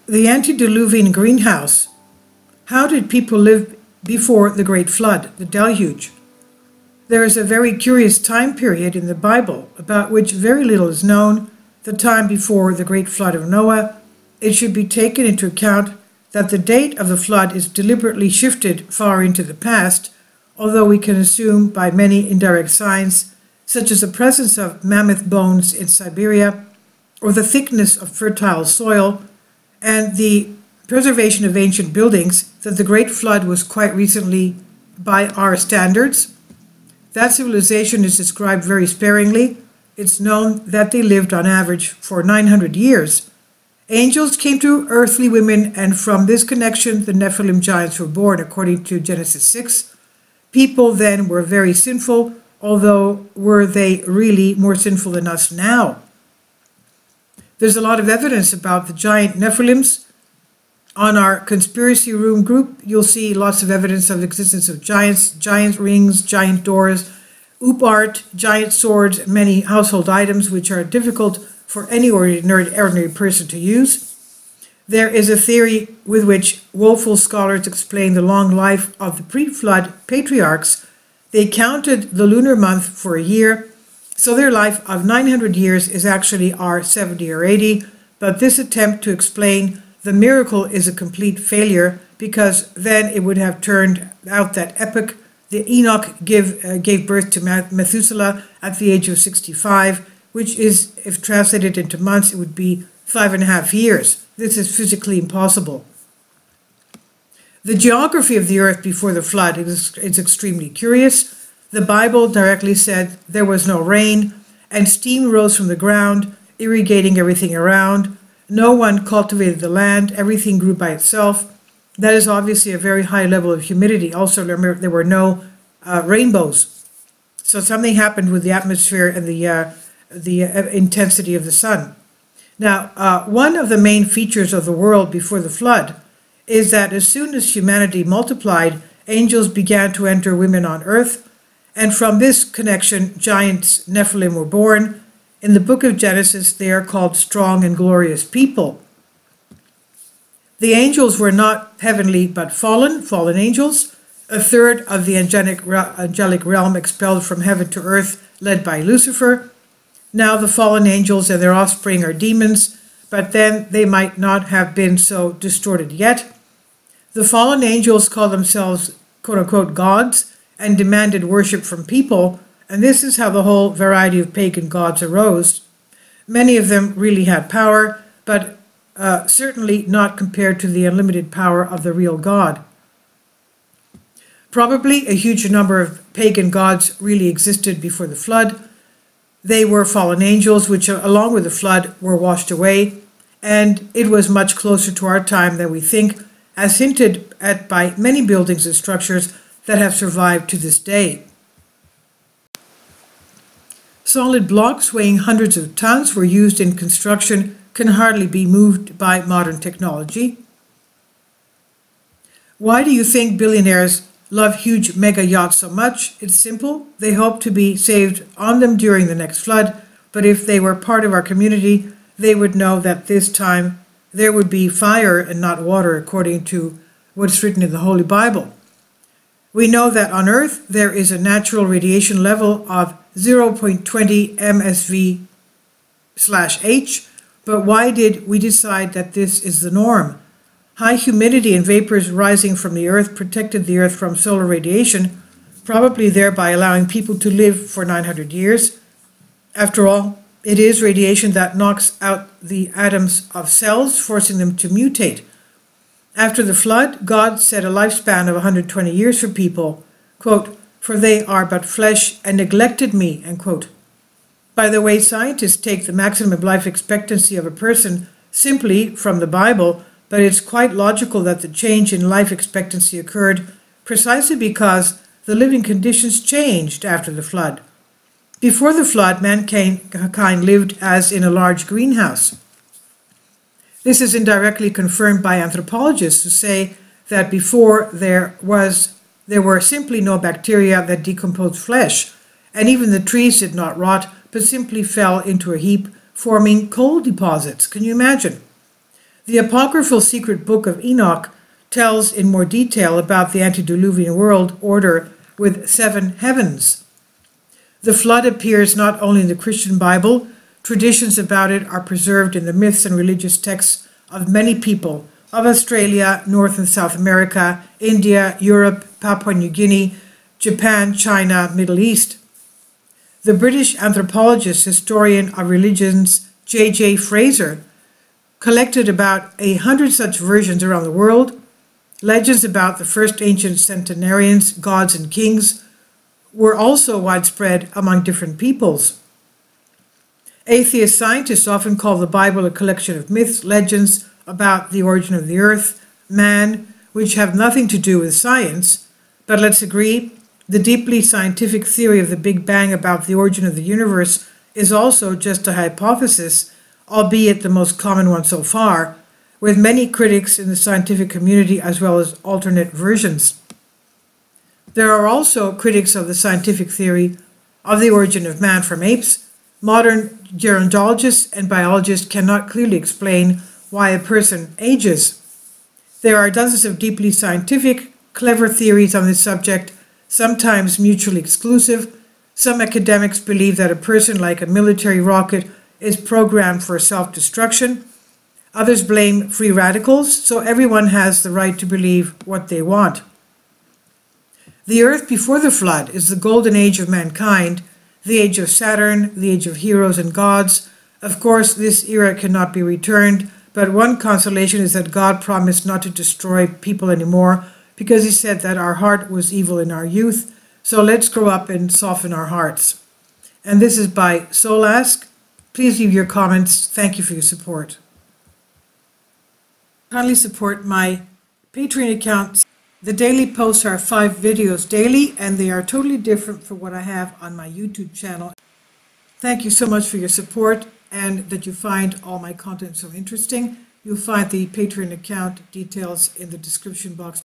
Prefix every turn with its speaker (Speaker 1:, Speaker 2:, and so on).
Speaker 1: The antediluvian greenhouse. How did people live before the great flood, the deluge? There is a very curious time period in the Bible about which very little is known, the time before the great flood of Noah. It should be taken into account that the date of the flood is deliberately shifted far into the past, although we can assume by many indirect signs, such as the presence of mammoth bones in Siberia, or the thickness of fertile soil, and the preservation of ancient buildings, that the great flood was quite recently by our standards. That civilization is described very sparingly. It's known that they lived on average for 900 years. Angels came to earthly women, and from this connection the Nephilim giants were born, according to Genesis 6. People then were very sinful, although were they really more sinful than us now? There's a lot of evidence about the giant Nephilims. On our conspiracy room group, you'll see lots of evidence of the existence of giants, giant rings, giant doors, oop art, giant swords, and many household items which are difficult for any ordinary person to use. There is a theory with which woeful scholars explain the long life of the pre-flood patriarchs. They counted the lunar month for a year, so their life of 900 years is actually our 70 or 80, but this attempt to explain the miracle is a complete failure, because then it would have turned out that epoch. The Enoch gave birth to Methuselah at the age of 65, which is, if translated into months, it would be 5.5 years. This is physically impossible. The geography of the earth before the flood is extremely curious. The Bible directly said there was no rain, and steam rose from the ground, irrigating everything around. No one cultivated the land, everything grew by itself. That is obviously a very high level of humidity. Also, remember, there were no rainbows. So something happened with the atmosphere and the intensity of the sun. Now, one of the main features of the world before the flood is that as soon as humanity multiplied, angels began to enter women on earth, and from this connection, giants Nephilim were born. In the book of Genesis, they are called strong and glorious people. The angels were not heavenly, but fallen angels, a third of the angelic realm expelled from heaven to earth, led by Lucifer. Now the fallen angels and their offspring are demons, but then they might not have been so distorted yet. The fallen angels call themselves, quote-unquote, gods, and demanded worship from people, and this is how the whole variety of pagan gods arose. Many of them really had power, but certainly not compared to the unlimited power of the real God. Probably a huge number of pagan gods really existed before the flood. They were fallen angels, which along with the flood were washed away, and it was much closer to our time than we think, as hinted at by many buildings and structures that have survived to this day. Solid blocks weighing hundreds of tons were used in construction, can hardly be moved by modern technology. Why do you think billionaires love huge mega yachts so much? It's simple. They hope to be saved on them during the next flood, but if they were part of our community, they would know that this time there would be fire and not water, according to what's written in the Holy Bible. We know that on Earth there is a natural radiation level of 0.20 MSV/H, but why did we decide that this is the norm? High humidity and vapors rising from the Earth protected the Earth from solar radiation, probably thereby allowing people to live for 900 years. After all, it is radiation that knocks out the atoms of cells, forcing them to mutate. After the flood, God set a lifespan of 120 years for people, quote, "for they are but flesh and neglected me," end quote. By the way, scientists take the maximum life expectancy of a person simply from the Bible, but it's quite logical that the change in life expectancy occurred precisely because the living conditions changed after the flood. Before the flood, mankind lived as in a large greenhouse. This is indirectly confirmed by anthropologists who say that before there were simply no bacteria that decomposed flesh, and even the trees did not rot, but simply fell into a heap, forming coal deposits. Can you imagine? The apocryphal secret book of Enoch tells in more detail about the antediluvian world order with 7 heavens. The flood appears not only in the Christian Bible, traditions about it are preserved in the myths and religious texts of many people of Australia, North and South America, India, Europe, Papua New Guinea, Japan, China, Middle East. The British anthropologist, historian of religions, J.J. Fraser, collected about 100 such versions around the world. Legends about the first ancient centenarians, gods and kings, were also widespread among different peoples. Atheist scientists often call the Bible a collection of myths, legends about the origin of the earth, man, which have nothing to do with science. But let's agree, the deeply scientific theory of the Big Bang about the origin of the universe is also just a hypothesis, albeit the most common one so far, with many critics in the scientific community as well as alternate versions. There are also critics of the scientific theory of the origin of man from apes. Modern gerontologists and biologists cannot clearly explain why a person ages. There are dozens of deeply scientific, clever theories on this subject, sometimes mutually exclusive. Some academics believe that a person, like a military rocket, is programmed for self-destruction. Others blame free radicals, so everyone has the right to believe what they want. The earth before the flood is the golden age of mankind, the age of Saturn, the age of heroes and gods. Of course, this era cannot be returned, but one consolation is that God promised not to destroy people anymore, because he said that our heart was evil in our youth. So let's grow up and soften our hearts. And this is by Solask. Please leave your comments. Thank you for your support. Kindly support my Patreon account. The daily posts are 5 videos daily, and they are totally different from what I have on my YouTube channel. Thank you so much for your support and that you find all my content so interesting. You'll find the Patreon account details in the description box